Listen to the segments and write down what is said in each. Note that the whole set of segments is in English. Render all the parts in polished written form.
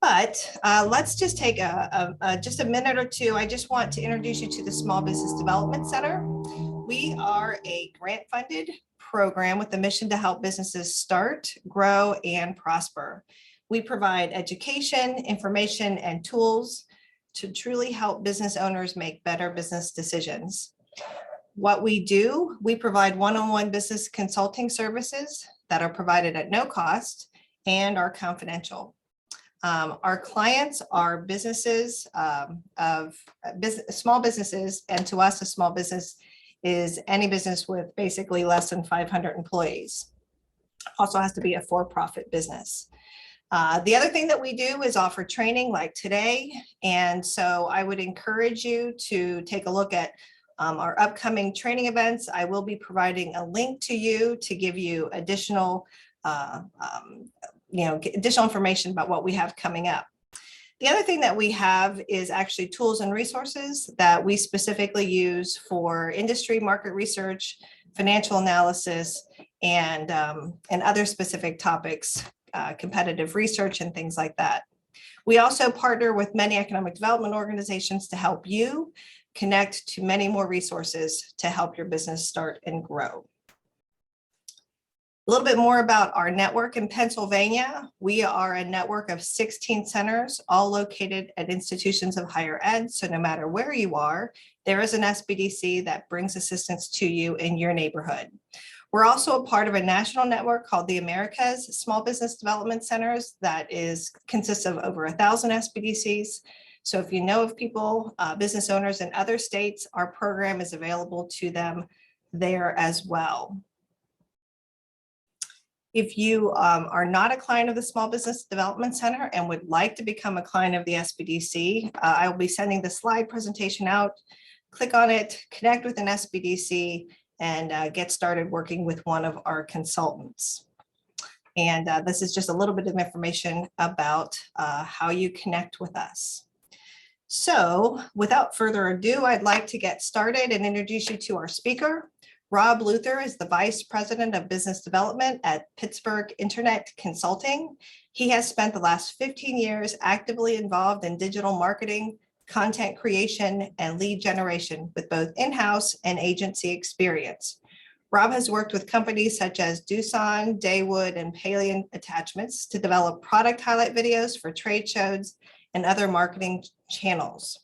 But let's just take just a minute or two. I just want to introduce you to the Small Business Development Center. We are a grant-funded program with the mission to help businesses start, grow, and prosper. We provide education, information, and tools to truly help business owners make better business decisions. What we do, we provide one-on-one business consulting services that are provided at no cost and are confidential. Our clients are businesses small businesses, and to us, a small business is any business with basically less than 500 employees. Also has to be a for-profit business. The other thing that we do is offer training like today. And so I would encourage you to take a look at our upcoming training events. I will be providing a link to you to give you additional additional information about what we have coming up. The other thing that we have is actually tools and resources that we specifically use for industry market research, financial analysis, and other specific topics, competitive research and things like that. We also partner with many economic development organizations to help you connect to many more resources to help your business start and grow. A little bit more about our network in Pennsylvania. We are a network of 16 centers, all located at institutions of higher ed. So no matter where you are, there is an SBDC that brings assistance to you in your neighborhood. We're also a part of a national network called the Americas Small Business Development Centers that consists of over 1,000 SBDCs. So if you know of people, business owners in other states, our program is available to them there as well. If you are not a client of the Small Business Development Center and would like to become a client of the SBDC, I will be sending the slide presentation out. Click on it, connect with an SBDC, and get started working with one of our consultants. And this is just a little bit of information about how you connect with us. So without further ado, I'd like to get started and introduce you to our speaker. Robb Luther is the Vice President of Business Development at Pittsburgh Internet Consulting. He has spent the last 15 years actively involved in digital marketing, content creation, and lead generation with both in-house and agency experience. Robb has worked with companies such as Doosan, Daywood, and Palian Attachments to develop product highlight videos for trade shows and other marketing channels.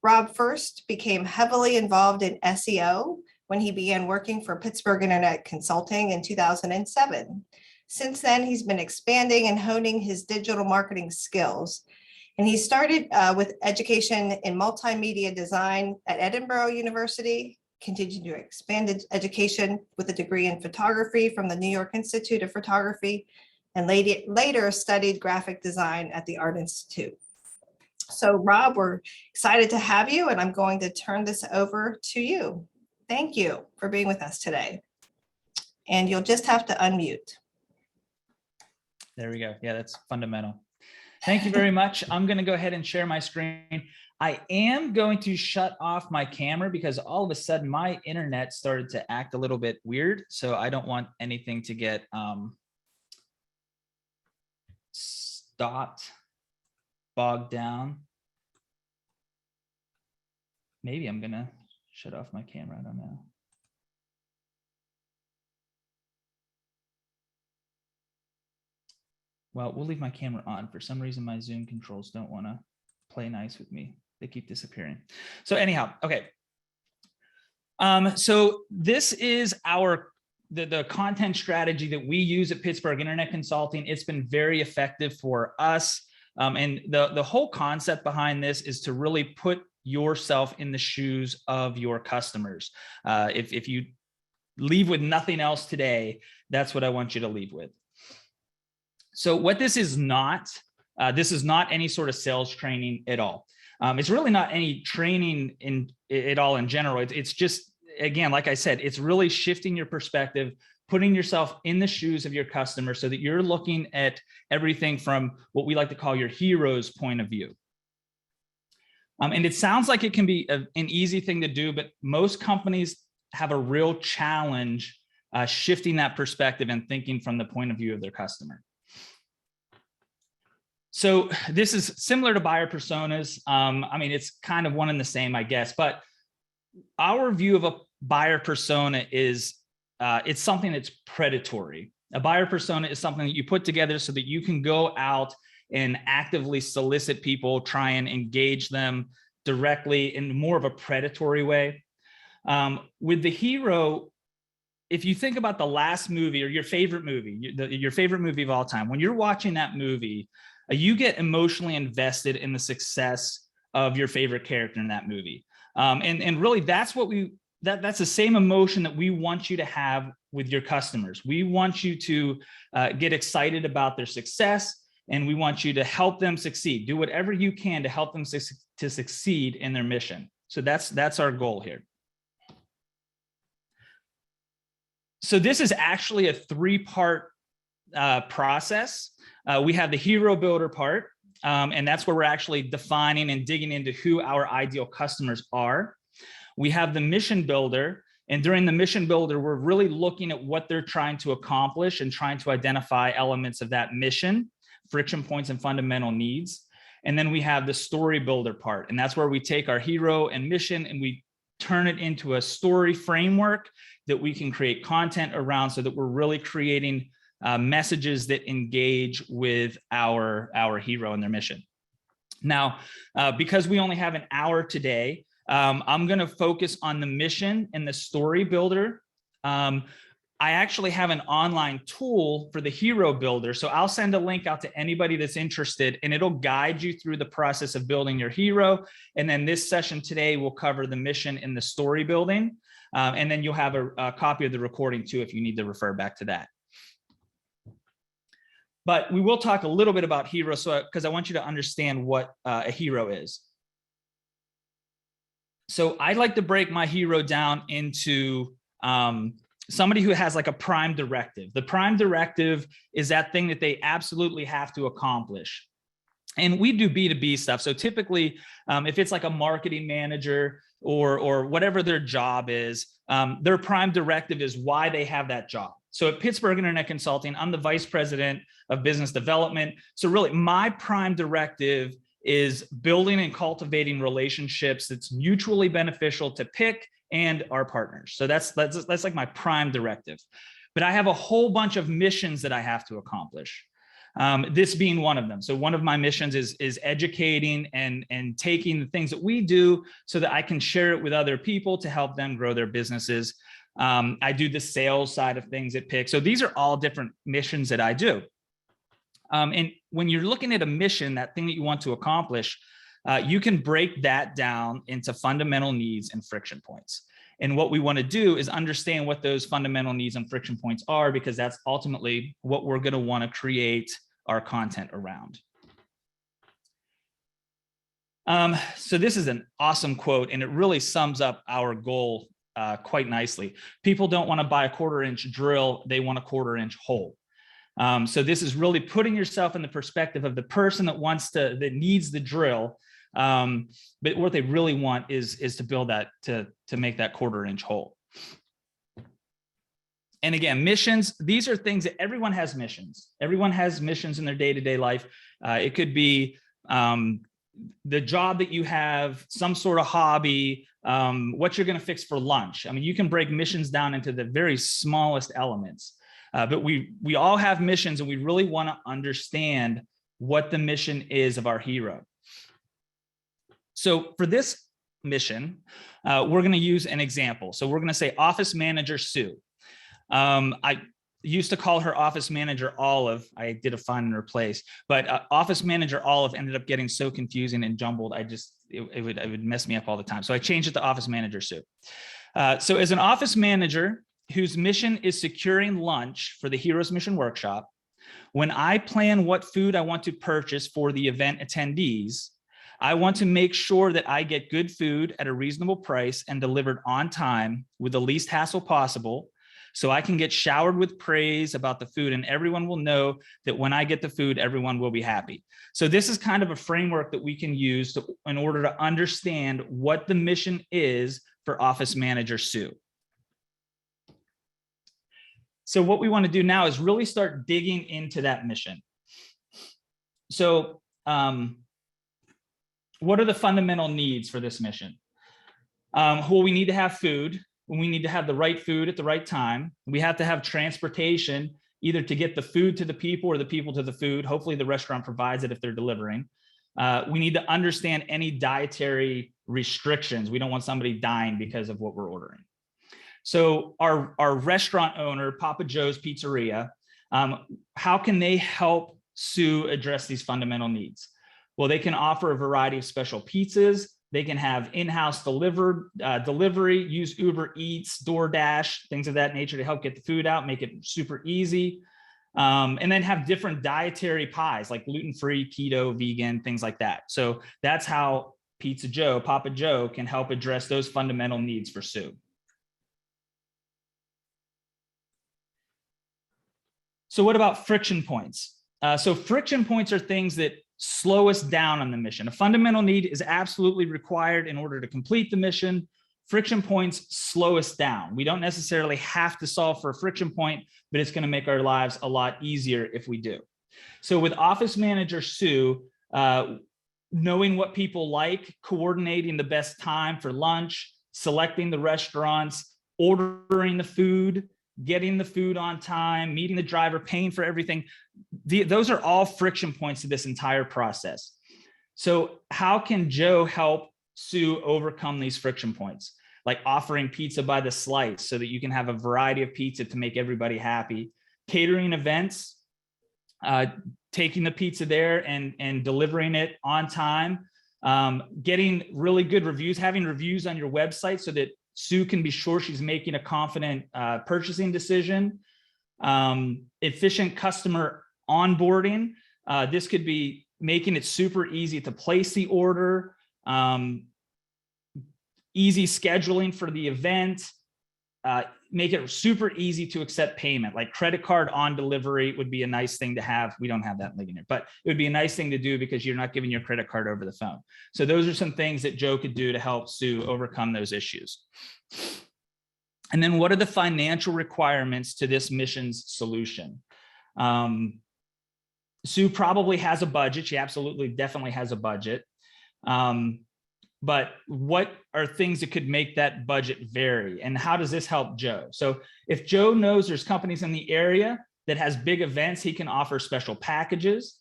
Robb first became heavily involved in SEO when he began working for Pittsburgh Internet Consulting in 2007. Since then, he's been expanding and honing his digital marketing skills. And he started with education in multimedia design at Edinburgh University, continued to expand education with a degree in photography from the New York Institute of Photography, and later studied graphic design at the Art Institute. So Robb, we're excited to have you, and I'm going to turn this over to you. Thank you for being with us today. And you'll just have to unmute. There we go. Yeah, that's fundamental. Thank you very much. I'm going to go ahead and share my screen. I am going to shut off my camera because all of a sudden my internet started to act a little bit weird. So I don't want anything to get stopped, bogged down. Maybe I'm going to shut off my camera. I don't know. Well, we'll leave my camera on. For some reason, my Zoom controls don't want to play nice with me. They keep disappearing. So anyhow, okay. So this is the content strategy that we use at Pittsburgh Internet Consulting. It's been very effective for us. And the whole concept behind this is to really put yourself in the shoes of your customers. If you leave with nothing else today, that's what I want you to leave with. So what this is not any sort of sales training at all. It's really not any training at all in general. It's just, again, like I said, it's really shifting your perspective, putting yourself in the shoes of your customer so that you're looking at everything from what we like to call your hero's point of view. And it sounds like it can be an easy thing to do, but most companies have a real challenge shifting that perspective and thinking from the point of view of their customer. So this is similar to buyer personas. I mean, it's kind of one and the same, I guess, but our view of a buyer persona is it's something that's predatory. A buyer persona is something that you put together so that you can go out and actively solicit people, try and engage them directly in more of a predatory way. With the hero, if you think about the last movie or your favorite movie, your favorite movie of all time, when you're watching that movie, you get emotionally invested in the success of your favorite character in that movie. And really that's what that's the same emotion that we want you to have with your customers. We want you to get excited about their success, and we want you to help them succeed. Do whatever you can to help them to succeed in their mission. So that's our goal here. So this is actually a 3-part process. We have the hero builder part, and that's where we're actually defining and digging into who our ideal customers are. We have the mission builder, and during the mission builder, we're really looking at what they're trying to accomplish and trying to identify elements of that mission, friction points, and fundamental needs. And then we have the story builder part, and that's where we take our hero and mission and we turn it into a story framework that we can create content around, so that we're really creating messages that engage with our hero and their mission. Now, because we only have an hour today, I'm going to focus on the mission and the story builder. I actually have an online tool for the hero builder. So I'll send a link out to anybody that's interested, and it'll guide you through the process of building your hero. And then this session today will cover the mission and the story building. And then you'll have a copy of the recording too, if you need to refer back to that. But we will talk a little bit about hero, because I want you to understand what a hero is. So I'd like to break my hero down into somebody who has like a prime directive. The prime directive is that thing that they absolutely have to accomplish. And we do B2B stuff. So typically, if it's like a marketing manager or whatever their job is, their prime directive is why they have that job. So at Pittsburgh Internet Consulting, I'm the vice president of business development. So really my prime directive is building and cultivating relationships that's mutually beneficial to PIC and our partners. So that's like my prime directive. But I have a whole bunch of missions that I have to accomplish. This being one of them. So one of my missions is educating and taking the things that we do so that I can share it with other people to help them grow their businesses. I do the sales side of things at PIC. So these are all different missions that I do. And when you're looking at a mission, that thing that you want to accomplish, you can break that down into fundamental needs and friction points. And what we want to do is understand what those fundamental needs and friction points are, because that's ultimately what we're going to want to create our content around. So this is an awesome quote, and it really sums up our goal quite nicely. People don't want to buy a 1/4-inch drill, they want a 1/4-inch hole. So this is really putting yourself in the perspective of the person that needs the drill. But what they really want is to build that, to make that 1/4-inch hole. And again, missions, these are things that everyone has missions. Everyone has missions in their day-to-day life. It could be the job that you have, some sort of hobby, what you're going to fix for lunch. I mean, you can break missions down into the very smallest elements. But we all have missions, and we really want to understand what the mission is of our hero. So for this mission, we're going to use an example. So we're going to say Office Manager Sue. I used to call her Office Manager Olive. I did a find and replace, but Office Manager Olive ended up getting so confusing and jumbled. It would mess me up all the time. So I changed it to Office Manager Sue. So as an office manager whose mission is securing lunch for the Heroes Mission Workshop, when I plan what food I want to purchase for the event attendees, I want to make sure that I get good food at a reasonable price and delivered on time with the least hassle possible, so I can get showered with praise about the food, and everyone will know that when I get the food, everyone will be happy. So this is kind of a framework that we can use in order to understand what the mission is for Office Manager Sue. So what we want to do now is really start digging into that mission. So what are the fundamental needs for this mission? Well, we need to have food. We need to have the right food at the right time. We have to have transportation, either to get the food to the people or the people to the food. Hopefully the restaurant provides it if they're delivering. We need to understand any dietary restrictions. We don't want somebody dying because of what we're ordering. So our restaurant owner, Papa Joe's Pizzeria, how can they help Sue address these fundamental needs? Well, they can offer a variety of special pizzas. They can have in-house delivery, use Uber Eats, DoorDash, things of that nature to help get the food out, make it super easy. And then have different dietary pies like gluten-free, keto, vegan, things like that. So that's how Papa Joe can help address those fundamental needs for Sue. So what about friction points? So friction points are things that slow us down on the mission. A fundamental need is absolutely required in order to complete the mission. Friction points slow us down. We don't necessarily have to solve for a friction point, but it's going to make our lives a lot easier if we do. So with Office Manager Sue, knowing what people like, coordinating the best time for lunch, selecting the restaurants, ordering the food, getting the food on time, meeting the driver, paying for everything. Those are all friction points to this entire process. So how can Joe help Sue overcome these friction points? Like offering pizza by the slice so that you can have a variety of pizza to make everybody happy. Catering events, taking the pizza there and delivering it on time. Getting really good reviews, having reviews on your website so that Sue can be sure she's making a confident purchasing decision. Efficient customer onboarding. This could be making it super easy to place the order, easy scheduling for the event, make it super easy to accept payment, like credit card on delivery would be a nice thing to have. We don't have that in Ligonier, but it would be a nice thing to do because you're not giving your credit card over the phone. So those are some things that Joe could do to help Sue overcome those issues. And then what are the financial requirements to this mission's solution? Sue probably has a budget. She absolutely definitely has a budget. But what are things that could make that budget vary? And how does this help Joe? So if Joe knows there's companies in the area that has big events, he can offer special packages,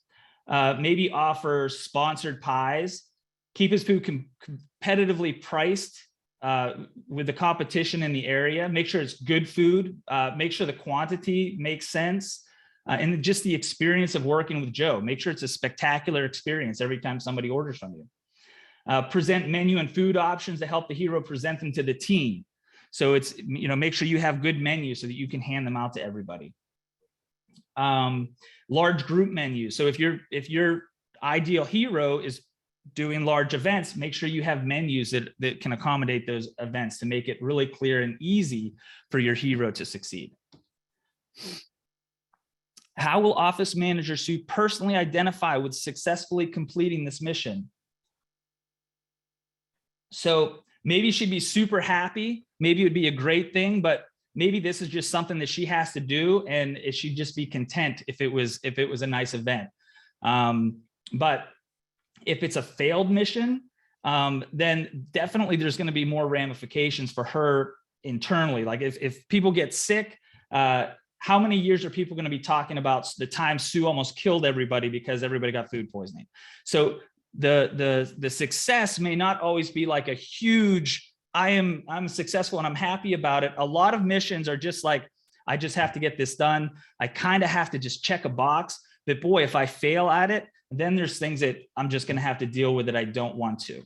maybe offer sponsored pies, keep his food competitively priced with the competition in the area, make sure it's good food, make sure the quantity makes sense, and just the experience of working with Joe. Make sure it's a spectacular experience every time somebody orders from you. Present menu and food options to help the hero present them to the team. So it's, make sure you have good menus so that you can hand them out to everybody. Large group menus. So if your ideal hero is doing large events, make sure you have menus that can accommodate those events to make it really clear and easy for your hero to succeed. How will Office Manager Sue personally identify with successfully completing this mission? So maybe she'd be super happy. Maybe it would be a great thing, but maybe this is just something that she has to do, and she'd just be content if it was a nice event. But if it's a failed mission, then definitely there's going to be more ramifications for her internally. Like if people get sick, how many years are people going to be talking about the time Sue almost killed everybody because everybody got food poisoning? So the success may not always be like a huge, I'm successful and I'm happy about it. A lot of missions are just like, I just have to get this done. I kind of have to just check a box. But boy, if I fail at it, then there's things that I'm just going to have to deal with that I don't want to.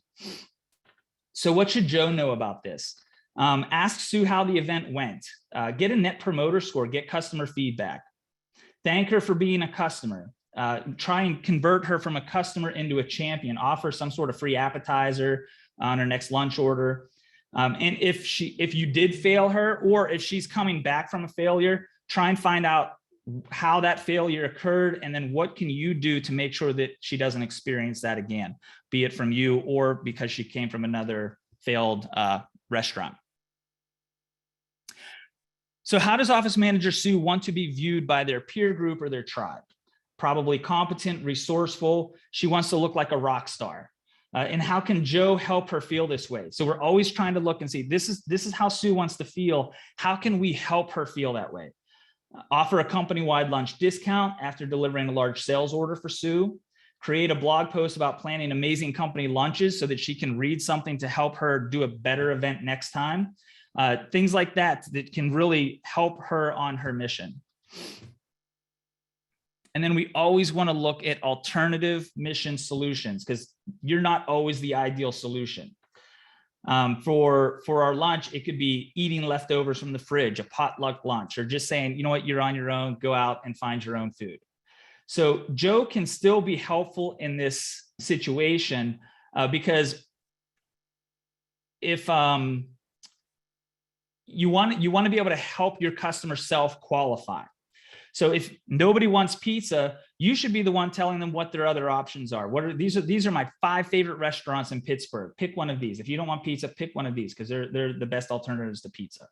So what should Joe know about this? Ask Sue how the event went. Get a net promoter score, get customer feedback. Thank her for being a customer. Try and convert her from a customer into a champion. Offer some sort of free appetizer on her next lunch order. And if you did fail her, or if she's coming back from a failure, try and find out how that failure occurred, and then what can you do to make sure that she doesn't experience that again, be it from you or because she came from another failed restaurant. So how does Office Manager Sue want to be viewed by their peer group or their tribe? probably competent, resourceful. She wants to look like a rock star. And how can Joe help her feel this way? So we're always trying to look and see, this is how Sue wants to feel. How can we help her feel that way? Offer a company-wide lunch discount after delivering a large sales order for Sue. Create a blog post about planning amazing company lunches so that she can read something to help her do a better event next time. Things like that can really help her on her mission. And then we always want to look at alternative mission solutions, because you're not always the ideal solution. For our lunch, it could be eating leftovers from the fridge, a potluck lunch, or just saying, you know what, you're on your own, go out and find your own food. So Joe can still be helpful in this situation because if you want to be able to help your customer self-qualify. So if nobody wants pizza, you should be the one telling them what their other options are. These are my 5 favorite restaurants in Pittsburgh. Pick one of these. If you don't want pizza, pick one of these, because they're the best alternatives to pizza.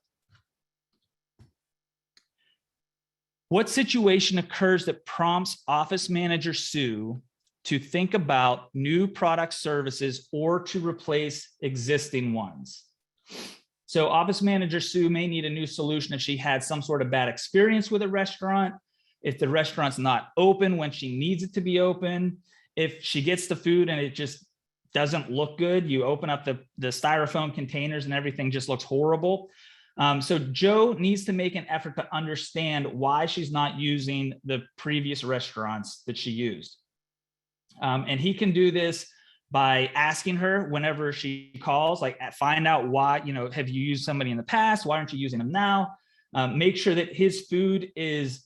What situation occurs that prompts office manager Sue to think about new product services or to replace existing ones? So office manager Sue may need a new solution if she had some sort of bad experience with a restaurant, if the restaurant's not open when she needs it to be open, if she gets the food and it just doesn't look good, you open up the styrofoam containers and everything just looks horrible. So Joe needs to make an effort to understand why she's not using the previous restaurants that she used. And he can do this by asking her whenever she calls, like find out why, have you used somebody in the past? Why aren't you using them now? Make sure that his food is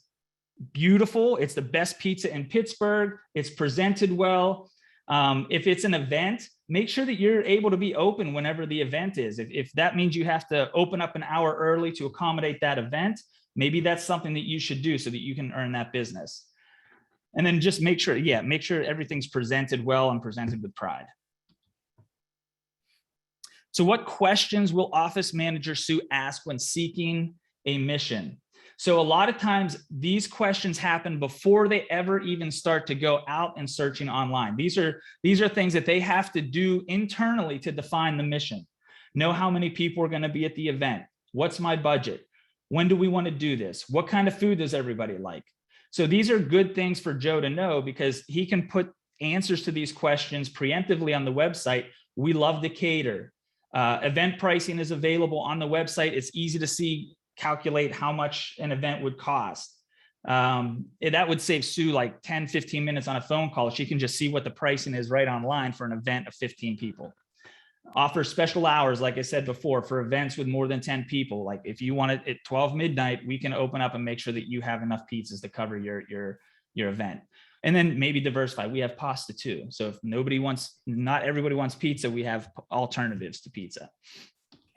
beautiful. It's the best pizza in Pittsburgh. It's presented well. If it's an event, make sure that you're able to be open whenever the event is. If that means you have to open up an hour early to accommodate that event, maybe that's something that you should do so that you can earn that business. And then just make sure everything's presented well and presented with pride. So what questions will office manager Sue ask when seeking a mission? So a lot of times these questions happen before they ever even start to go out and searching online. These are things that they have to do internally to define the mission. Know how many people are going to be at the event. What's my budget? When do we want to do this? What kind of food does everybody like? So these are good things for Joe to know, because he can put answers to these questions preemptively on the website. We love to cater. Event pricing is available on the website. It's easy to see, calculate how much an event would cost. That would save Sue like 10, 15 minutes on a phone call. She can just see what the pricing is right online for an event of 15 people. Offer special hours, like I said before, for events with more than 10 people. Like if you want it at 12 midnight, we can open up and make sure that you have enough pizzas to cover your event. And then maybe diversify. We have pasta too. So if not everybody wants pizza, we have alternatives to pizza.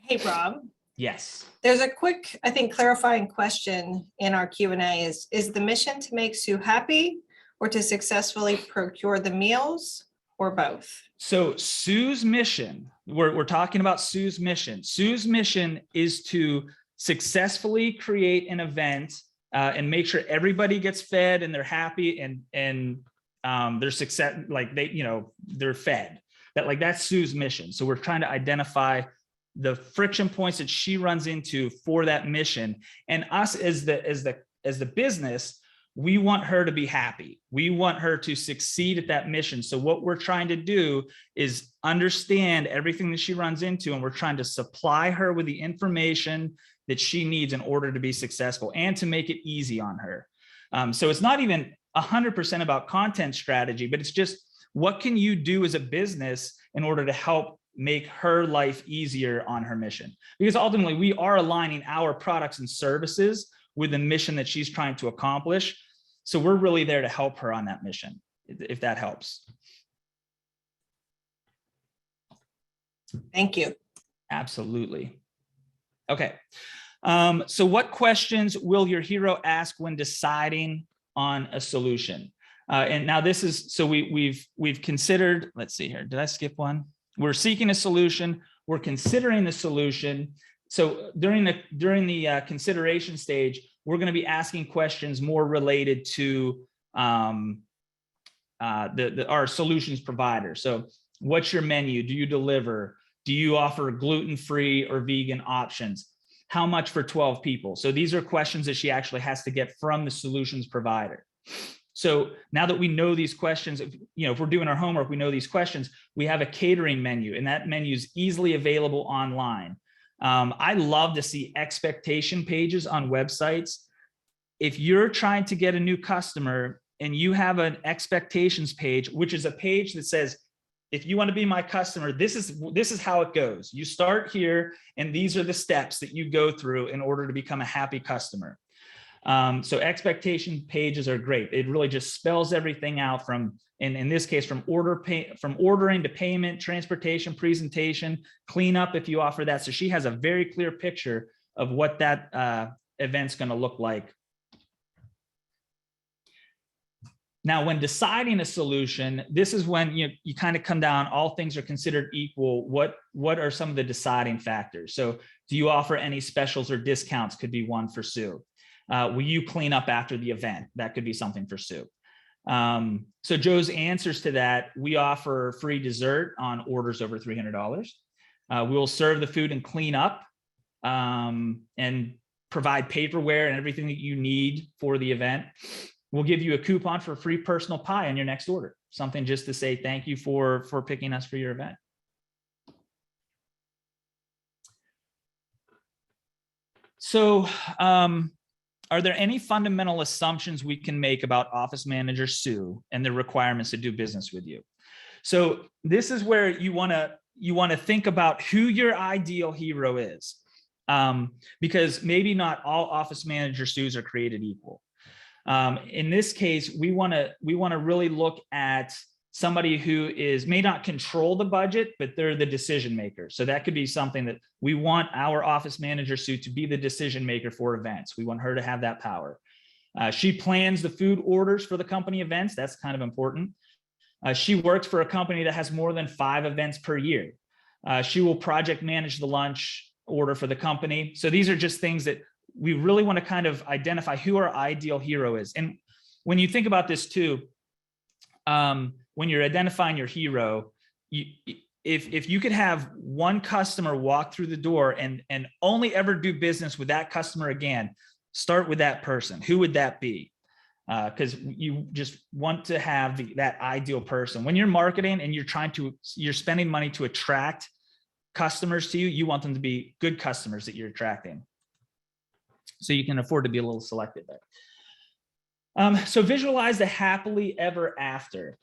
Hey, Rob. Yes. There's a quick, I think, clarifying question in our Q&A is the mission to make Sue happy or to successfully procure the meals, or both? So Sue's mission, we're talking about Sue's mission. Sue's mission is to successfully create an event and make sure everybody gets fed and they're happy and they're success, like they're fed. That's Sue's mission. So we're trying to identify the friction points that she runs into for that mission, and us as the business, we want her to be happy. We want her to succeed at that mission. So what we're trying to do is understand everything that she runs into, and we're trying to supply her with the information that she needs in order to be successful and to make it easy on her. So it's not even 100% about content strategy, but it's just what can you do as a business in order to help make her life easier on her mission? Because ultimately we are aligning our products and services with the mission that she's trying to accomplish. So we're really there to help her on that mission, if that helps. Thank you. Absolutely. Okay. So what questions will your hero ask when deciding on a solution? And now this is, so we've considered, let's see here. Did I skip one? We're seeking a solution. We're considering the solution. So during the consideration stage, we're going to be asking questions more related to our solutions provider. So what's your menu? Do you deliver? Do you offer gluten-free or vegan options? How much for 12 people? So these are questions that she actually has to get from the solutions provider. So now that we know these questions, if we're doing our homework, we know these questions, we have a catering menu, and that menu is easily available online. I love to see expectation pages on websites. If you're trying to get a new customer and you have an expectations page, which is a page that says, if you want to be my customer, this is how it goes. You start here, and these are the steps that you go through in order to become a happy customer. So expectation pages are great. It really just spells everything out from, in this case, from ordering to payment, transportation, presentation, cleanup if you offer that. So she has a very clear picture of what that event's going to look like. Now, when deciding a solution, this is when you kind of come down, all things are considered equal. What are some of the deciding factors? So do you offer any specials or discounts? Could be one for Sue. Will you clean up after the event? That could be something for Sue. So Joe's answers to that: we offer free dessert on orders over $300. We'll serve the food and clean up and provide paperware and everything that you need for the event. We'll give you a coupon for a free personal pie on your next order. Something just to say thank you for picking us for your event. So are there any fundamental assumptions we can make about Office Manager Sue and the requirements to do business with you? So this is where you want to think about who your ideal hero is, because maybe not all Office Manager Sues are created equal. In this case, we want to really look at somebody who may not control the budget, but they're the decision maker. So that could be something that we want our Office Manager Sue to be the decision maker for events. We want her to have that power. She plans the food orders for the company events. That's kind of important. She works for a company that has more than 5 events per year. She will project manage the lunch order for the company. So these are just things that we really want to kind of identify who our ideal hero is. And when you think about this too, when you're identifying your hero, if you could have one customer walk through the door and only ever do business with that customer again, start with that person. Who would that be? Because you just want to have that ideal person. When you're marketing and you're spending money to attract customers to you, you want them to be good customers that you're attracting. So you can afford to be a little selective there. So visualize the happily ever after.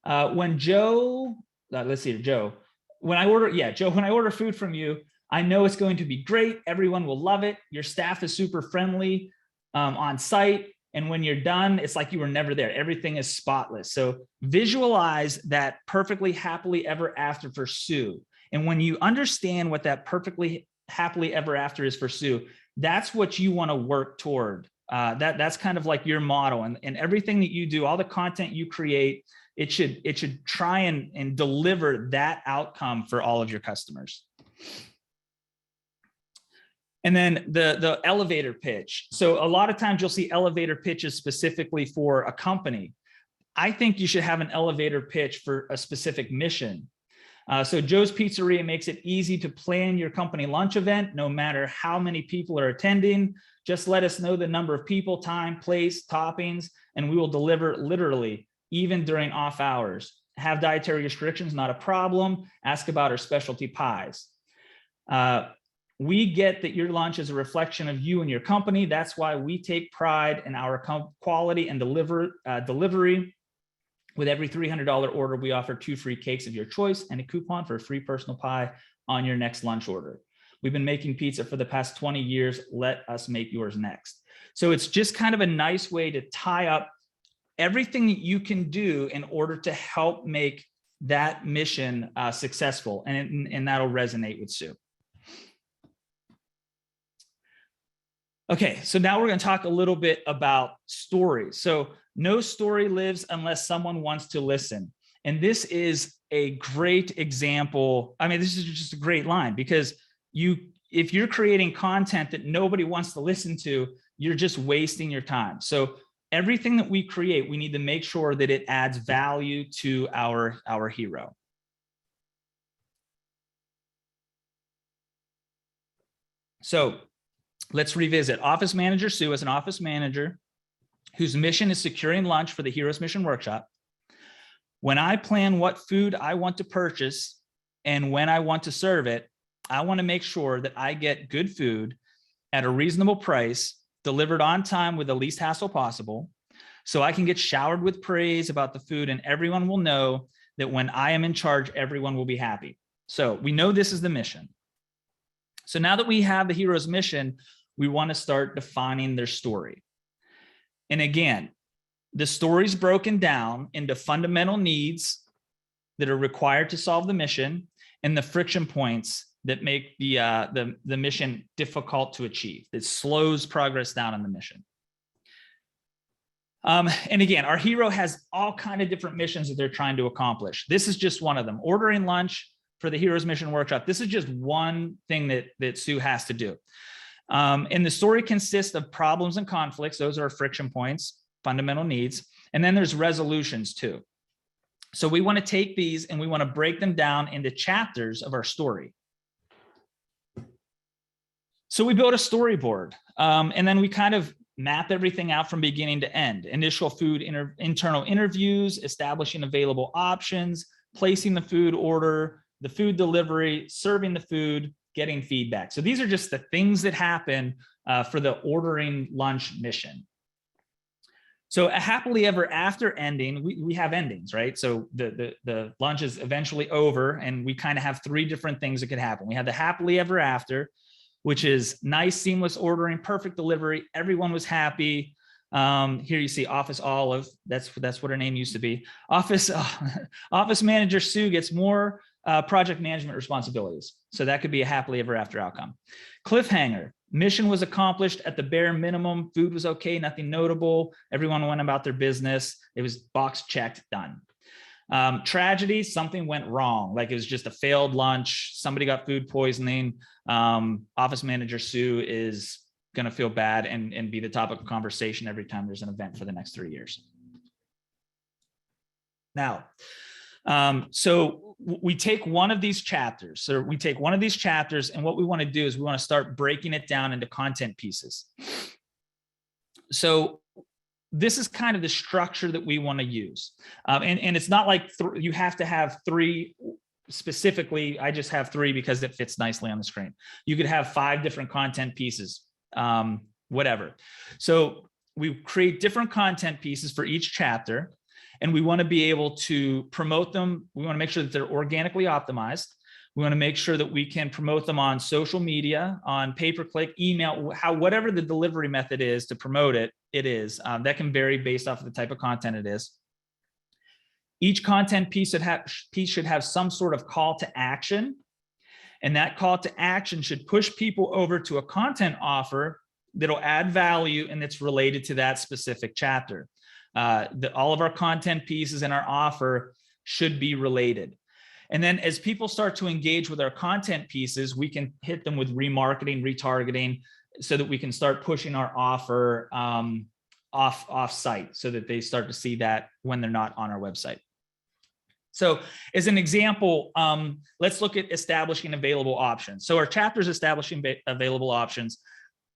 When Joe, let's see, Joe, when I order food from you, I know it's going to be great. Everyone will love it. Your staff is super friendly on site. And when you're done, it's like you were never there. Everything is spotless. So visualize that perfectly happily ever after for Sue. And when you understand what that perfectly happily ever after is for Sue, that's what you want to work toward. That's kind of like your model, and everything that you do, all the content you create, it should try and deliver that outcome for all of your customers. And then the elevator pitch. So a lot of times you'll see elevator pitches specifically for a company. I think you should have an elevator pitch for a specific mission. So Joe's Pizzeria makes it easy to plan your company lunch event, no matter how many people are attending. Just let us know the number of people, time, place, toppings, and we will deliver literally, even during off hours. Have dietary restrictions, not a problem. Ask about our specialty pies. We get that your lunch is a reflection of you and your company. That's why we take pride in our quality and delivery. With every $300 order, we offer 2 free cakes of your choice and a coupon for a free personal pie on your next lunch order. We've been making pizza for the past 20 years. Let us make yours next. So it's just kind of a nice way to tie up everything that you can do in order to help make that mission successful. And that'll resonate with Sue. Okay, so now we're going to talk a little bit about stories. So no story lives unless someone wants to listen. And this is a great example. I mean, this is just a great line, because if you're creating content that nobody wants to listen to, you're just wasting your time. So everything that we create, we need to make sure that it adds value to our hero. So let's revisit. Office Manager Sue as an office manager whose mission is securing lunch for the Heroes Mission Workshop. When I plan what food I want to purchase and when I want to serve it, I want to make sure that I get good food at a reasonable price, delivered on time with the least hassle possible, so I can get showered with praise about the food and everyone will know that when I am in charge, everyone will be happy. So we know this is the mission. So now that we have the hero's mission, we want to start defining their story. And again, the story's broken down into fundamental needs that are required to solve the mission and the friction points that make the mission difficult to achieve. It slows progress down on the mission. And again, our hero has all kinds of different missions that they're trying to accomplish. This is just one of them. Ordering lunch for the Heroes Mission Workshop. This is just one thing that Sue has to do. And the story consists of problems and conflicts. Those are friction points, fundamental needs. And then there's resolutions too. So we want to take these and we want to break them down into chapters of our story. So we built a storyboard, and then we kind of map everything out from beginning to end. Initial food internal interviews, establishing available options, placing the food order, the food delivery, serving the food, getting feedback. So these are just the things that happen for the ordering lunch mission. So a happily ever after ending, we have endings, right? So the lunch is eventually over and we kind of have three different things that could happen. We have the happily ever after, which is nice, seamless ordering, perfect delivery. Everyone was happy. Here you see Office Olive. That's what her name used to be. Office Manager Sue gets more project management responsibilities. So that could be a happily ever after outcome. Cliffhanger. Mission was accomplished at the bare minimum. Food was okay, nothing notable. Everyone went about their business. It was box checked, done. Tragedy, something went wrong. Like it was just a failed lunch. Somebody got food poisoning. Office Manager Sue is going to feel bad and be the topic of conversation every time there's an event for the next 3 years. Now, so we take one of these chapters. So we take one of these chapters and what we want to do is we want to start breaking it down into content pieces. So this is kind of the structure that we want to use. And it's not like you have to have three specifically. I just have three because it fits nicely on the screen. You could have 5 different content pieces, whatever. So we create different content pieces for each chapter, and we want to be able to promote them. We want to make sure that they're organically optimized. We want to make sure that we can promote them on social media, on pay-per-click, email, whatever the delivery method is to promote it, it is. That can vary based off of the type of content it is. Each content piece should have some sort of call to action. And that call to action should push people over to a content offer that'll add value and that's related to that specific chapter. All of our content pieces and our offer should be related. And then as people start to engage with our content pieces, we can hit them with remarketing, retargeting, so that we can start pushing our offer off site so that they start to see that when they're not on our website. So as an example, let's look at establishing available options. So our chapter is establishing available options.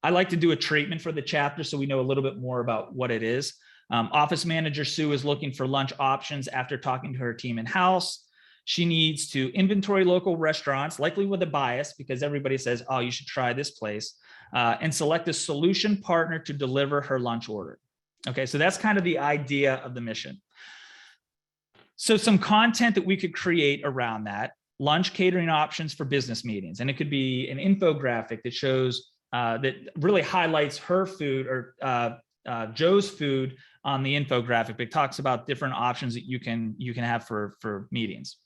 I like to do a treatment for the chapter so we know a little bit more about what it is. Office Manager Sue is looking for lunch options after talking to her team in-house. She needs to inventory local restaurants, likely with a bias because everybody says, oh, you should try this place, and select a solution partner to deliver her lunch order. Okay, so that's kind of the idea of the mission. So some content that we could create around that, lunch catering options for business meetings. And it could be an infographic that shows, that really highlights her food or Joe's food on the infographic. It talks about different options that you can have for meetings.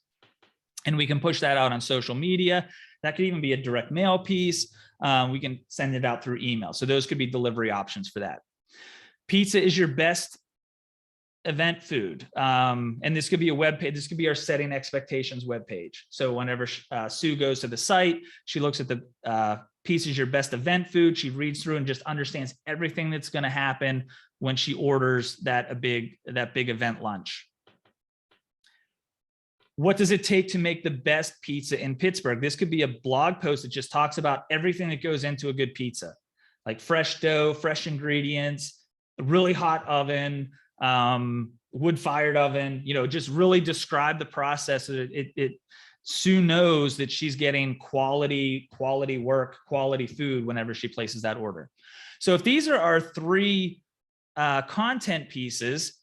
And we can push that out on social media. That could even be a direct mail piece. We can send it out through email. So those could be delivery options for that. Pizza is your best event food. And this could be a web page. This could be our setting expectations web page. So whenever Sue goes to the site, she looks at the pizza is your best event food. She reads through and just understands everything that's going to happen when she orders that big event lunch. What does it take to make the best pizza in Pittsburgh? This could be a blog post that just talks about everything that goes into a good pizza, like fresh dough, fresh ingredients, a really hot oven, wood-fired oven, just really describe the process so that Sue knows that she's getting quality work, quality food whenever she places that order. So if these are our 3 content pieces,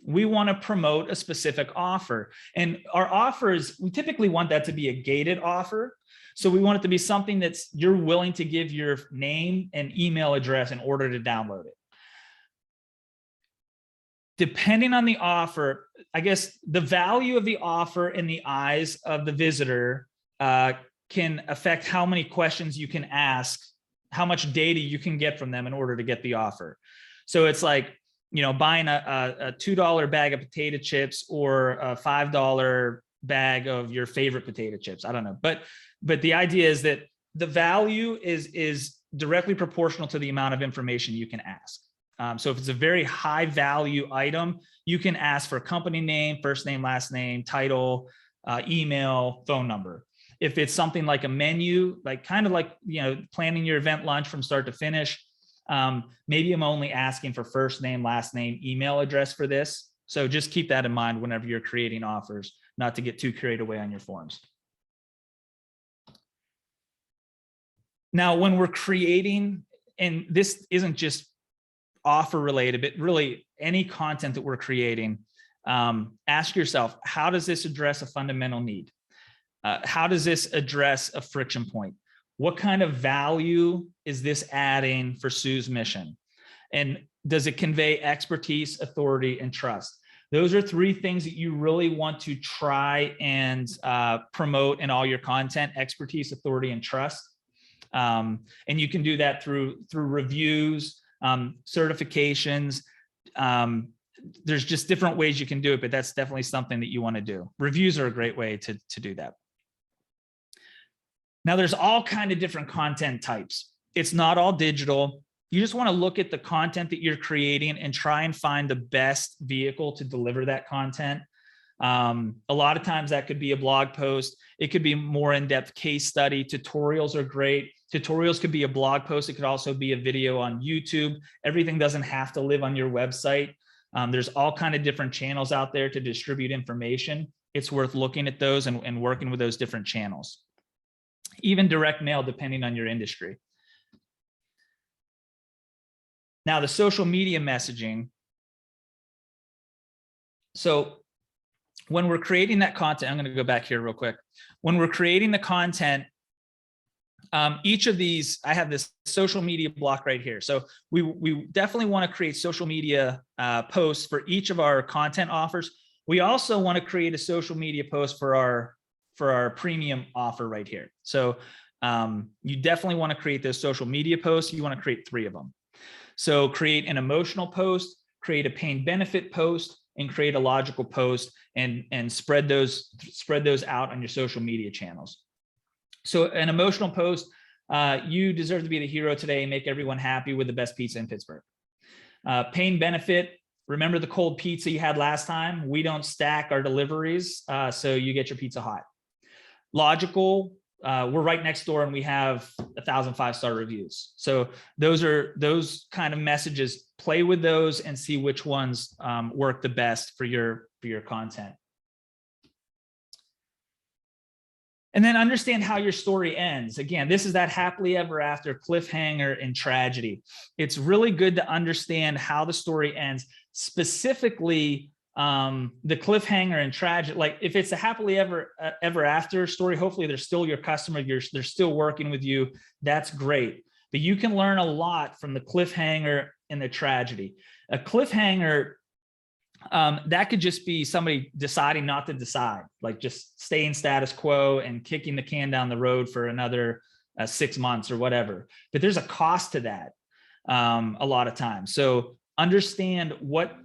we want to promote a specific offer. And our offers, we typically want that to be a gated offer. So we want it to be something that's you're willing to give your name and email address in order to download it. Depending on the offer, I guess the value of the offer in the eyes of the visitor can affect how many questions you can ask, how much data you can get from them in order to get the offer. So it's like, buying a $2 bag of potato chips or a $5 bag of your favorite potato chips. I don't know. But the idea is that the value is directly proportional to the amount of information you can ask. So if it's a very high value item, you can ask for company name, first name, last name, title, email, phone number. If it's something like a menu, kind of like planning your event lunch from start to finish, maybe I'm only asking for first name, last name, email address for this. So just keep that in mind whenever you're creating offers, not to get too carried away on your forms. Now, when we're creating, and this isn't just offer related, but really any content that we're creating, ask yourself, how does this address a fundamental need? How does this address a friction point? What kind of value is this adding for Sue's mission? And does it convey expertise, authority, and trust? Those are 3 things that you really want to try and promote in all your content: expertise, authority, and trust. And you can do that through reviews, certifications. There's just different ways you can do it, but that's definitely something that you want to do. Reviews are a great way to do that. Now, there's all kinds of different content types. It's not all digital. You just want to look at the content that you're creating and try and find the best vehicle to deliver that content. A lot of times that could be a blog post. It could be more in-depth case study. Tutorials are great. Tutorials could be a blog post. It could also be a video on YouTube. Everything doesn't have to live on your website. There's all kinds of different channels out there to distribute information. It's worth looking at those and working with those different channels. Even direct mail, depending on your industry. Now, the social media messaging. So when we're creating that content, I'm going to go back here real quick. When we're creating the content, each of these, I have this social media block right here. So we definitely want to create social media posts for each of our content offers. We also want to create a social media post for our premium offer right here. So you definitely want to create those social media posts. You want to create 3 of them. So create an emotional post, create a pain benefit post, and create a logical post, and spread those out on your social media channels. So an emotional post, you deserve to be the hero today and make everyone happy with the best pizza in Pittsburgh. Pain benefit, remember the cold pizza you had last time? We don't stack our deliveries, so you get your pizza hot. Logical, we're right next door and we have 1,000 5-star reviews. So those kind of messages, play with those and see which ones work the best for your content. And then understand how your story ends. Again, this is that happily ever after, cliffhanger, and tragedy. It's really good to understand how the story ends, specifically the cliffhanger and tragedy. Like if it's a happily ever after story, hopefully they're still your customer, they're still working with you. That's great. But you can learn a lot from the cliffhanger and the tragedy. A cliffhanger, that could just be somebody deciding not to decide, like just staying status quo and kicking the can down the road for another 6 months or whatever. But there's a cost to that a lot of times. So understand what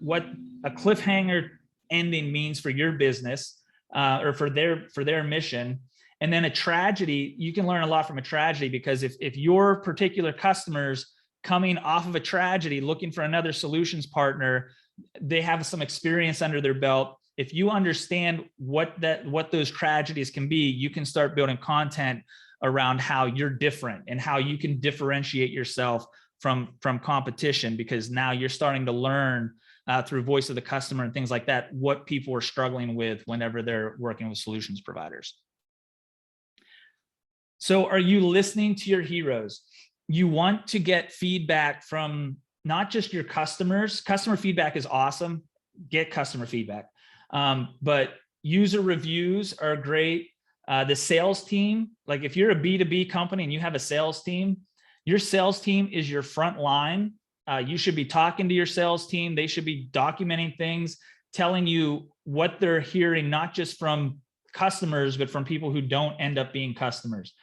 a cliffhanger ending means for your business or for their mission. And then a tragedy, you can learn a lot from a tragedy, because if your particular customers coming off of a tragedy, looking for another solutions partner. They have some experience under their belt. If you understand what those tragedies can be, you can start building content around how you're different and how you can differentiate yourself from competition, because now you're starting to learn through voice of the customer and things like that, what people are struggling with whenever they're working with solutions providers. So are you listening to your heroes? You want to get feedback from not just your customers. Customer feedback is awesome. Get customer feedback. But user reviews are great. The sales team, like if you're a B2B company and you have a sales team, your sales team is your front line. You should be talking to your sales team. They should be documenting things, telling you what they're hearing, not just from customers, but from people who don't end up being customers.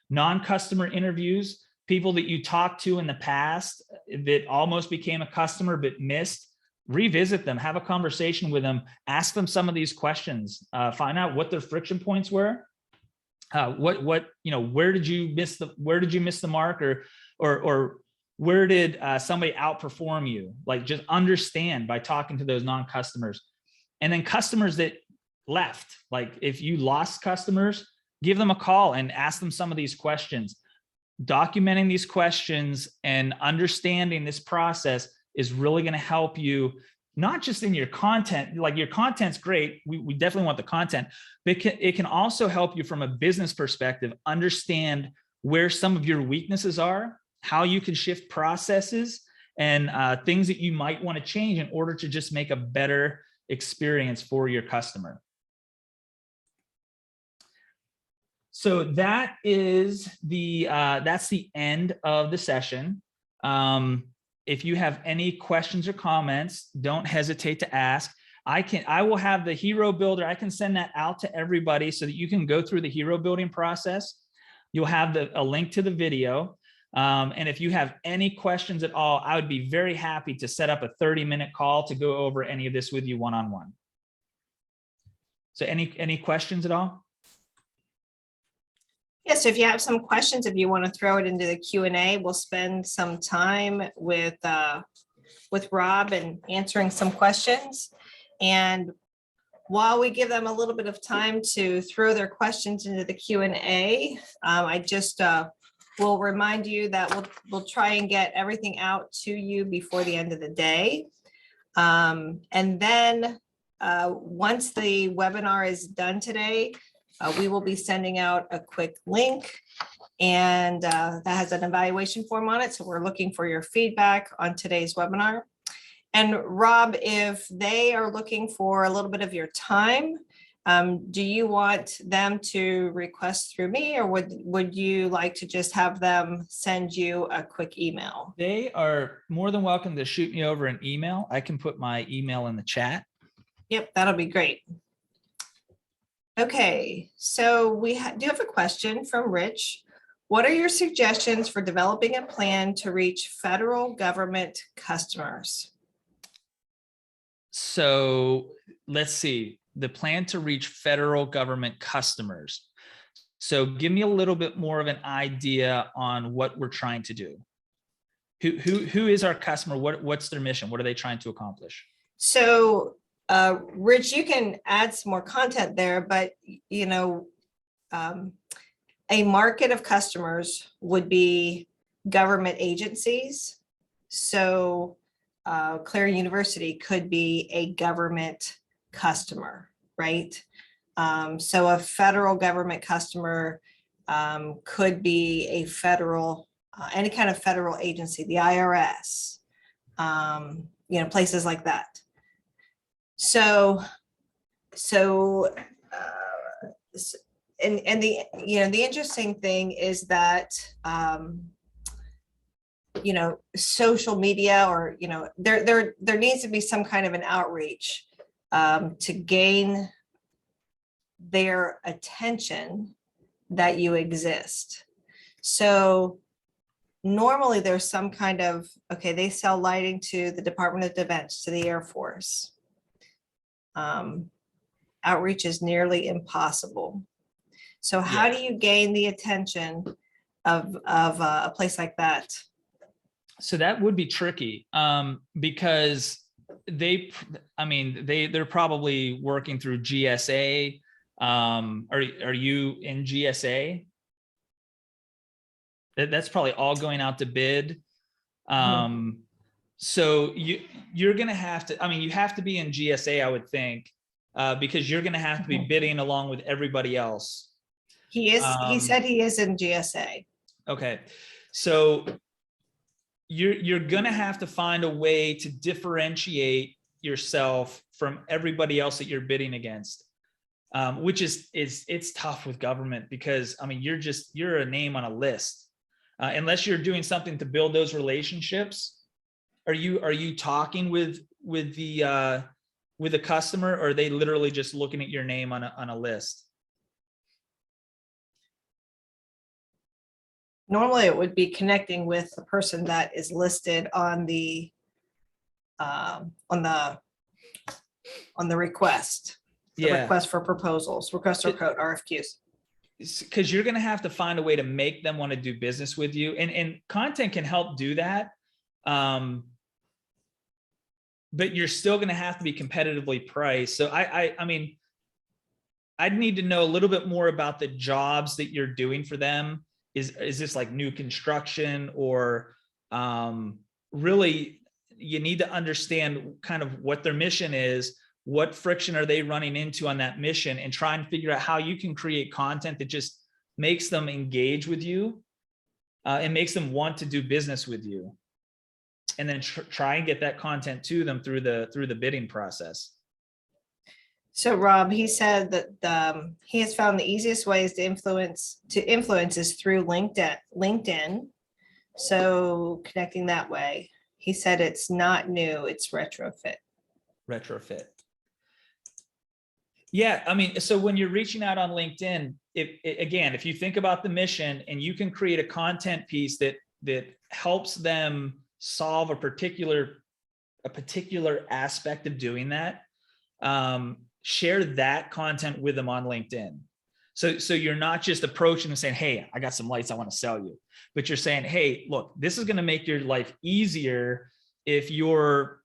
Non-customer interviews, people that you talked to in the past that almost became a customer but missed, revisit them, have a conversation with them, ask them some of these questions, find out what their friction points were. Where did you miss the mark, or where did somebody outperform you? Like, just understand by talking to those non-customers. And then customers that left, like if you lost customers, give them a call and ask them some of these questions. Documenting these questions and understanding this process is really going to help you, not just in your content. Like, your content's great. We definitely want the content, but it can also help you from a business perspective, understand where some of your weaknesses are, how you can shift processes, and things that you might want to change in order to just make a better experience for your customer. So that is that's the end of the session. If you have any questions or comments, don't hesitate to ask. I will have the hero builder. I can send that out to everybody so that you can go through the hero building process. You'll have a link to the video. And if you have any questions at all, I would be very happy to set up a 30-minute call to go over any of this with you one-on-one. So any questions at all? Yes, if you have some questions, if you want to throw it into the Q&A, we'll spend some time with Rob and answering some questions. And while we give them a little bit of time to throw their questions into the Q&A, I just will remind you that we'll try and get everything out to you before the end of the day. And then once the webinar is done today, we will be sending out a quick link, and that has an evaluation form on it. So we're looking for your feedback on today's webinar. And Rob, if they are looking for a little bit of your time, do you want them to request through me, or would you like to just have them send you a quick email? They are more than welcome to shoot me over an email. I can put my email in the chat. Yep, that'll be great. Okay, so we do have a question from Rich. What are your suggestions for developing a plan to reach federal government customers? So let's see, the plan to reach federal government customers. So give me a little bit more of an idea on what we're trying to do. Who is our customer? What's their mission? What are they trying to accomplish? So Rich, you can add some more content there, but a market of customers would be government agencies. So Clare University could be a government customer, right? So a federal government customer could be a federal, any kind of federal agency, the IRS, places like that. So the interesting thing is that social media, or there needs to be some kind of an outreach to gain their attention that you exist. So normally there's some kind of, okay, they sell lighting to the Department of Defense, to the Air Force. Outreach is nearly impossible. So how do you gain the attention of a place like that? So that would be tricky, because they're probably working through GSA. Are you in GSA? That's probably all going out to bid. So you're going to have to, you have to be in GSA, I would think, because you're going to have to be bidding along with everybody else. He said he is in GSA. Okay. So you're going to have to find a way to differentiate yourself from everybody else that you're bidding against, which is it's tough with government, because you're a name on a list, unless you're doing something to build those relationships. Are you talking with the customer, or are they literally just looking at your name on a list? Normally it would be connecting with the person that is listed on the request, request for proposals, request for quote, RFQs. Because you're going to have to find a way to make them want to do business with you, and content can help do that. But you're still going to have to be competitively priced. So I'd need to know a little bit more about the jobs that you're doing for them. Is this like new construction, or really you need to understand kind of what their mission is, what friction are they running into on that mission, and try and figure out how you can create content that just makes them engage with you, and makes them want to do business with you. And then try and get that content to them through the bidding process. So Rob, he said that he has found the easiest ways to influence is through LinkedIn. So connecting that way. He said it's not new, it's retrofit. Yeah, so when you're reaching out on LinkedIn, if you think about the mission and you can create a content piece that helps them solve a particular aspect of doing that, share that content with them on LinkedIn. So you're not just approaching and saying, hey, I got some lights I want to sell you, but you're saying, hey, look, this is going to make your life easier if you're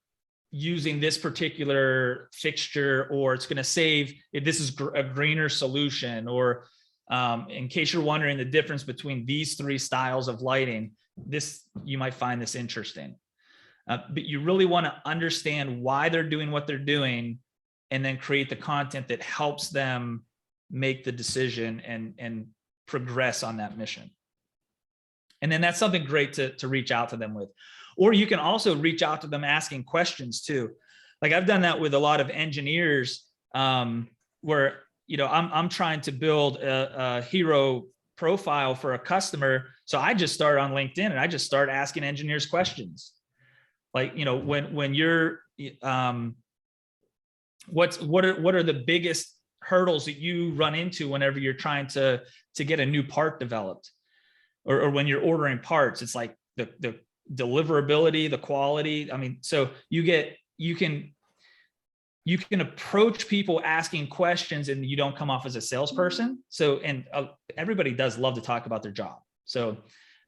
using this particular fixture, or it's going to save if this is a greener solution, or in case you're wondering the difference between these three styles of lighting, you might find this interesting. But you really want to understand why they're doing what they're doing, and then create the content that helps them make the decision and progress on that mission. And then that's something great to reach out to them with. Or you can also reach out to them asking questions too. Like I've done that with a lot of engineers, where I'm trying to build a hero profile for a customer. So I just start on LinkedIn and I just start asking engineers questions. Like, when you're, what are the biggest hurdles that you run into whenever you're trying to get a new part developed, or when you're ordering parts? It's like the deliverability, the quality. So you can approach people asking questions, and you don't come off as a salesperson. So, and everybody does love to talk about their job. So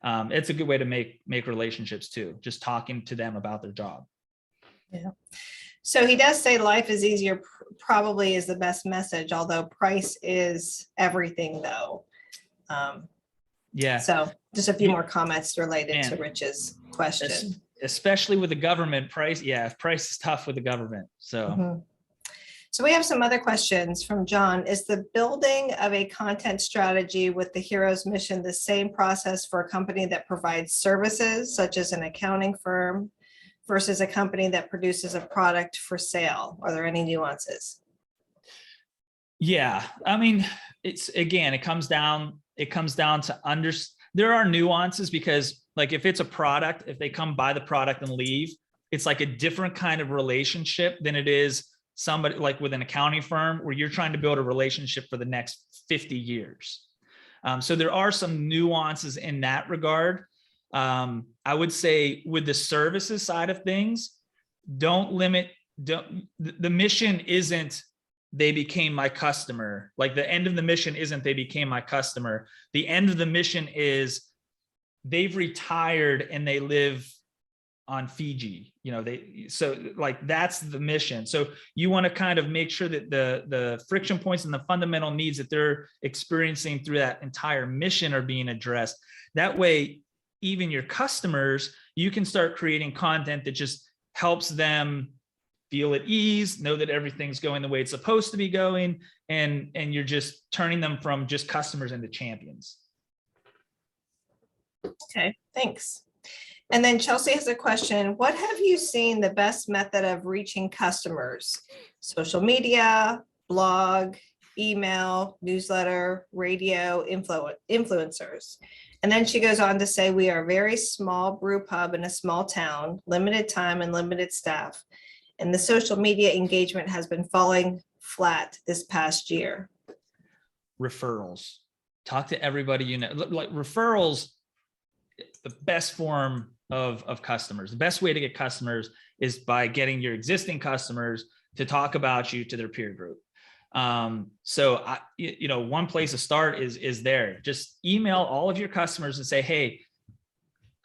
it's a good way to make relationships too, just talking to them about their job. Yeah. So he does say life is easier probably is the best message, although price is everything though. Yeah. So just a few more comments related to Rich's question. Especially with the government, price. Yeah. Price is tough with the government. So. So we have some other questions from John. Is the building of a content strategy with the hero's mission the same process for a company that provides services, such as an accounting firm, versus a company that produces a product for sale? Are there any nuances? Yeah, it comes down to there are nuances, because like if it's a product, if they come buy the product and leave, it's like a different kind of relationship than it is somebody like with an accounting firm, where you're trying to build a relationship for the next 50 years. So there are some nuances in that regard. I would say with the services side of things, the mission isn't they became my customer. Like the end of the mission isn't they became my customer. The end of the mission is they've retired and they live on Fiji, so like that's the mission. So you want to kind of make sure that the friction points and the fundamental needs that they're experiencing through that entire mission are being addressed. That way, even your customers, you can start creating content that just helps them feel at ease, know that everything's going the way it's supposed to be going, and you're just turning them from just customers into champions. Okay, thanks. And then Chelsea has a question. What have you seen the best method of reaching customers? Social media, blog, email, newsletter, radio, influencers. And then she goes on to say, we are a very small brew pub in a small town, limited time and limited staff. And the social media engagement has been falling flat this past year. Referrals. Talk to everybody you know. Like referrals, the best form of customers. The best way to get customers is by getting your existing customers to talk about you to their peer group. So one place to start is there. Just email all of your customers and say, hey,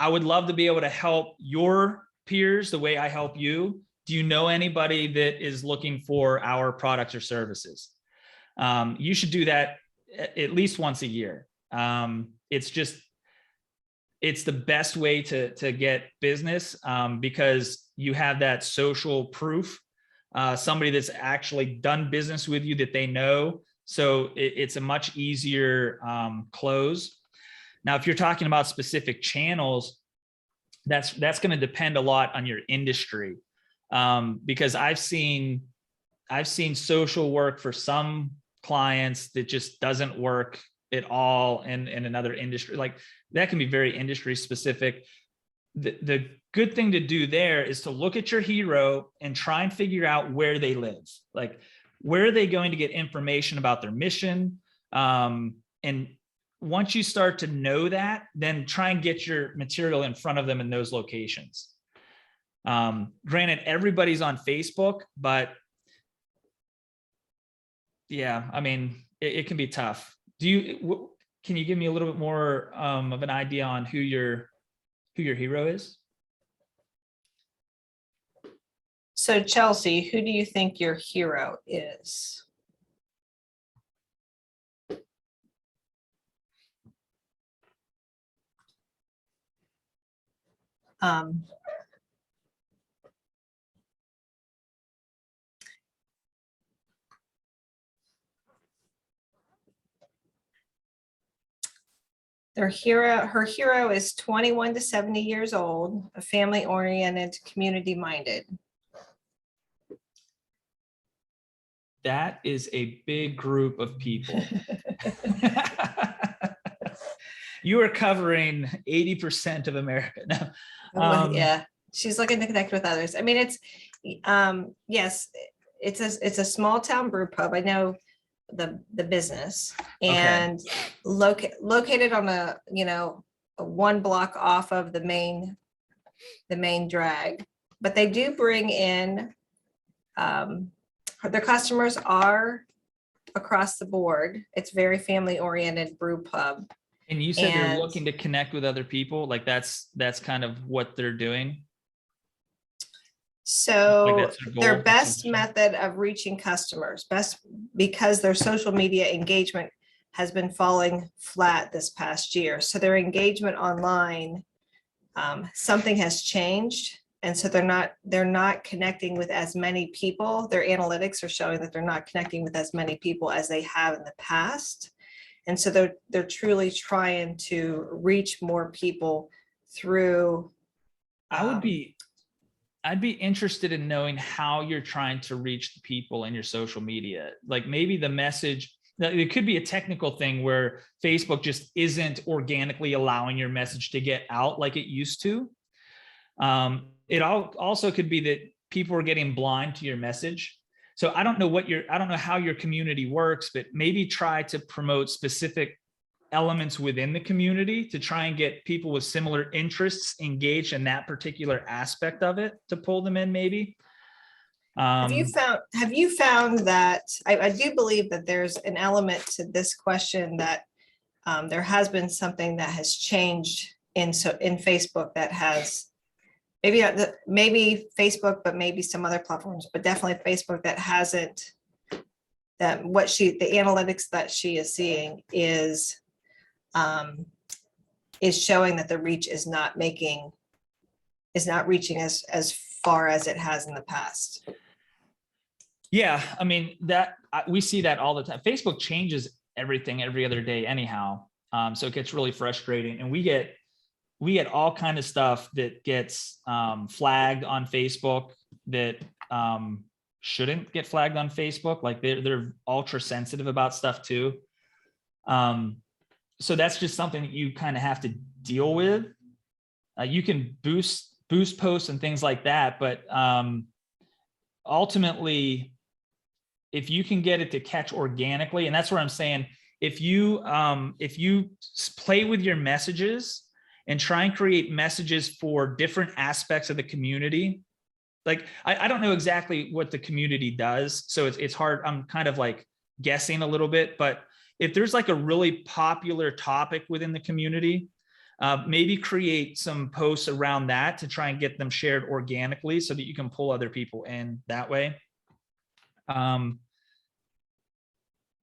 I would love to be able to help your peers the way I help you. Do you know anybody that is looking for our products or services? You should do that at least once a year. It's the best way to get business because you have that social proof, somebody that's actually done business with you that they know. So it's a much easier close. Now, if you're talking about specific channels, that's going to depend a lot on your industry, because I've seen social work for some clients that just doesn't work at all in another industry. Like that can be very industry specific. The good thing to do there is to look at your hero and try and figure out where they live. Like, where are they going to get information about their mission? And once you start to know that, then try and get your material in front of them in those locations. Granted, everybody's on Facebook, but yeah, I mean, it can be tough. Can you give me a little bit more of an idea on who your hero is? So Chelsea, who do you think your hero is? Her hero is 21 to 70 years old, a family-oriented, community-minded. That is a big group of people. You are covering 80% of America now. Yeah, she's looking to connect with others. I mean, it's yes, it's a small town brew pub. I know the business, and located on a one block off of the main drag, but they do bring in their customers are across the board. It's very family oriented brew pub. And you said they're looking to connect with other people. Like that's kind of what they're doing. So their best method of reaching customers, because their social media engagement has been falling flat this past year. So their engagement online, something has changed. And so they're not connecting with as many people. Their analytics are showing that they're not connecting with as many people as they have in the past. And so they're truly trying to reach more people through. I'd be interested in knowing how you're trying to reach the people in your social media. Like maybe the message, it could be a technical thing where Facebook just isn't organically allowing your message to get out like it used to. It also could be that people are getting blind to your message. So I don't know how your community works, but maybe try to promote specific elements within the community to try and get people with similar interests engaged in that particular aspect of it to pull them in maybe. Have you found that, I do believe that there's an element to this question that there has been something that has changed in Facebook that has maybe Facebook, but maybe some other platforms, but definitely Facebook that hasn't, that the analytics that she is seeing is showing that the reach is not reaching as far as it has in the past. Yeah, I mean, we see that all the time. Facebook changes everything every other day anyhow. So it gets really frustrating, and we get all kind of stuff that gets flagged on Facebook that shouldn't get flagged on Facebook. Like they're ultra sensitive about stuff too. So that's just something that you kind of have to deal with. You can boost posts and things like that, but ultimately, if you can get it to catch organically, and that's where I'm saying, if you play with your messages and try and create messages for different aspects of the community, like I don't know exactly what the community does, so it's hard. I'm kind of like guessing a little bit, but if there's like a really popular topic within the community, maybe create some posts around that to try and get them shared organically so that you can pull other people in that way.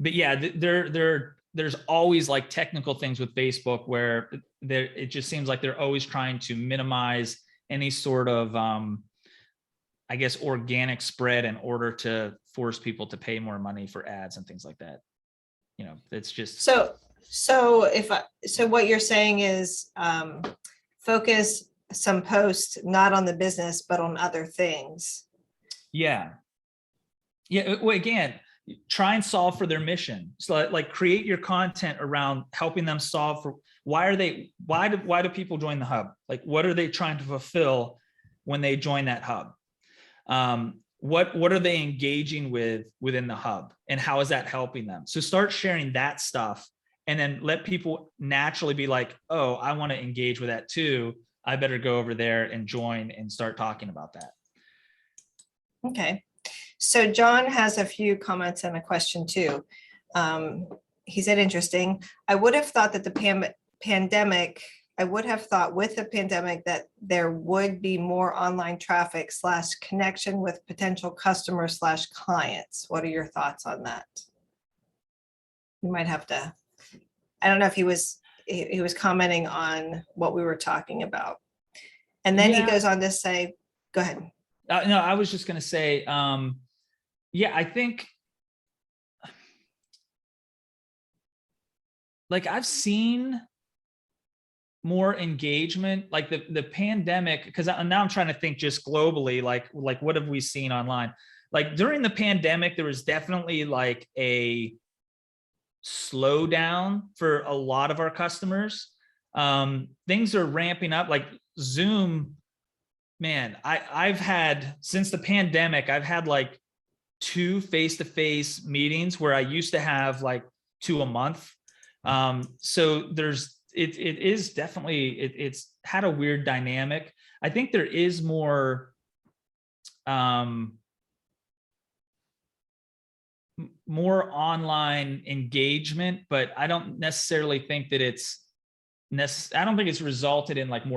But yeah, there's always like technical things with Facebook where it just seems like they're always trying to minimize any sort of, I guess, organic spread in order to force people to pay more money for ads and things like that. You know, it's just so what you're saying is focus some posts not on the business but on other things. Yeah. Well, again, try and solve for their mission. So like create your content around helping them solve for why do people join the hub? Like, what are they trying to fulfill when they join that hub? What are they engaging with within the hub, and how is that helping them? So start sharing that stuff, and then let people naturally be like, oh, I want to engage with that too. I better go over there and join and start talking about that. Okay. So John has a few comments and a question too. He said, interesting. I would have thought that the pandemic that there would be more online traffic / connection with potential customers / clients. What are your thoughts on that? You might have to, I don't know if he was commenting on what we were talking about. And then he goes on to say, go ahead. No, I was just going to say, yeah, I think like I've seen more engagement, like the pandemic, because now I'm trying to think just globally, like what have we seen online? Like during the pandemic, there was definitely like a slowdown for a lot of our customers. Things are ramping up, like Zoom. Man, I've had, since the pandemic, I've had like 2 face-to-face meetings where I used to have like 2 a month. So it is definitely, it's had a weird dynamic. I think there is more, more online engagement, but I don't necessarily think that I don't think it's resulted in like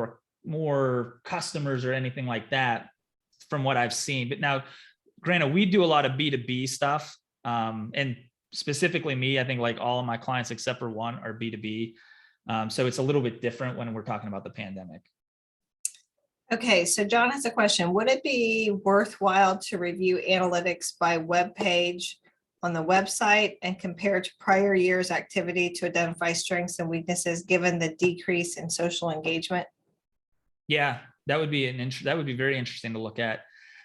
more customers or anything like that from what I've seen. But now, granted, we do a lot of B2B stuff, and specifically me, I think like all of my clients except for one are B2B. So it's a little bit different when we're talking about the pandemic. Okay, so John has a question. Would it be worthwhile to review analytics by web page on the website and compare to prior year's activity to identify strengths and weaknesses given the decrease in social engagement? Yeah, that would be very interesting to look at.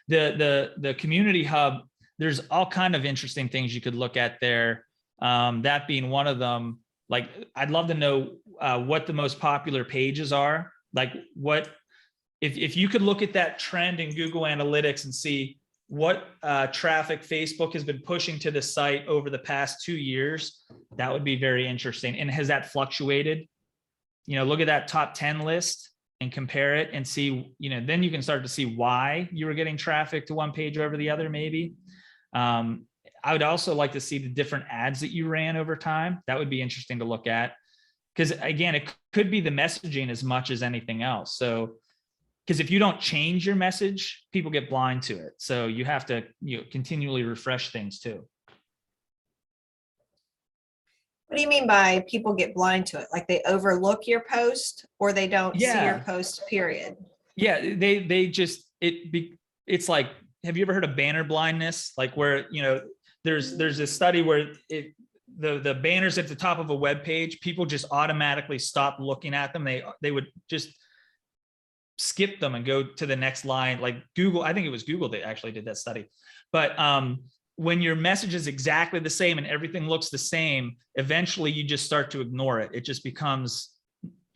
The community hub, there's all kind of interesting things you could look at there. That being one of them. Like, I'd love to know what the most popular pages are. Like, what if you could look at that trend in Google Analytics and see what traffic Facebook has been pushing to the site over the past 2 years, that would be very interesting. And has that fluctuated? You know, look at that top 10 list and compare it and see, you know, then you can start to see why you were getting traffic to one page over the other, maybe. I would also like to see the different ads that you ran over time. That would be interesting to look at, because again, it could be the messaging as much as anything else. So because if you don't change your message, people get blind to it. So you have to, continually refresh things too. What do you mean by people get blind to it? Like they overlook your post or they don't see your Yeah. post, period? Yeah, they just, it's like, have you ever heard of banner blindness? Like where, there's a study where the banners at the top of a web page, people just automatically stop looking at them. They would just skip them and go to the next line. Like Google, I think it was Google that actually did that study. But when your message is exactly the same and everything looks the same, eventually you just start to ignore it. It just becomes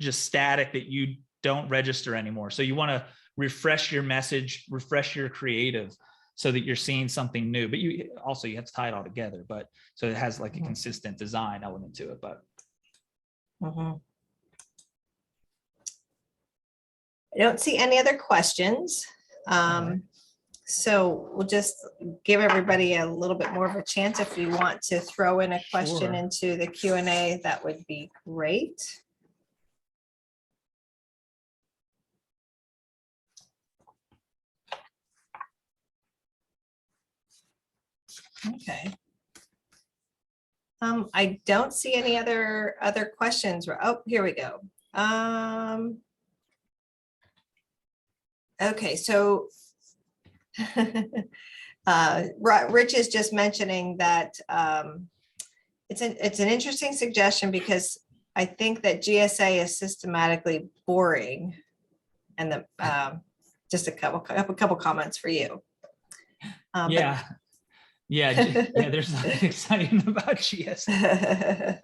just static that you don't register anymore. So you want to refresh your message, refresh your creative so that you're seeing something new. But you have to tie it all together. But so it has like a consistent design element to it. But I don't see any other questions. So we'll just give everybody a little bit more of a chance. If you want to throw in a question Sure. into the Q&A, that would be great. Okay. I don't see any other questions. Oh, here we go. Okay, so Rich is just mentioning that it's an interesting suggestion because I think that GSA is systematically boring, and just a couple comments for you. yeah. There's nothing exciting about GSA.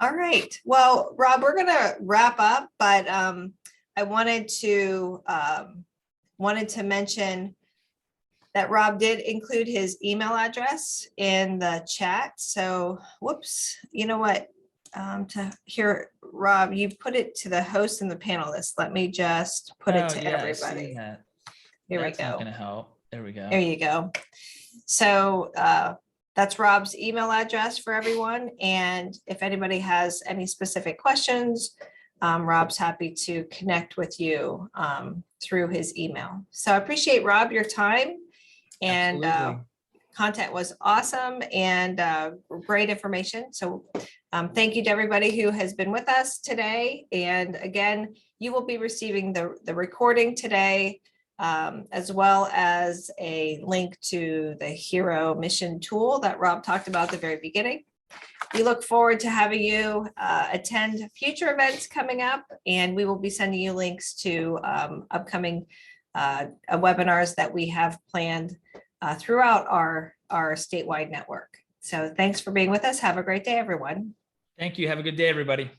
All right. Well, Rob, we're gonna wrap up, but I wanted to mention that Rob did include his email address in the chat. So, whoops, you know what? Rob, you put it to the host and the panelists. Let me just put it to everybody. Here we go. Not gonna help. There we go. There you go. So that's Rob's email address for everyone. And if anybody has any specific questions, Rob's happy to connect with you through his email. So I appreciate, Rob, your time, and content was awesome and great information. So thank you to everybody who has been with us today. And again, you will be receiving the recording today, as well as a link to the Hero Mission tool that Rob talked about at the very beginning. We look forward to having you attend future events coming up, and we will be sending you links to upcoming webinars that we have planned throughout our statewide network. So thanks for being with us. Have a great day, everyone. Thank you. Have a good day, everybody.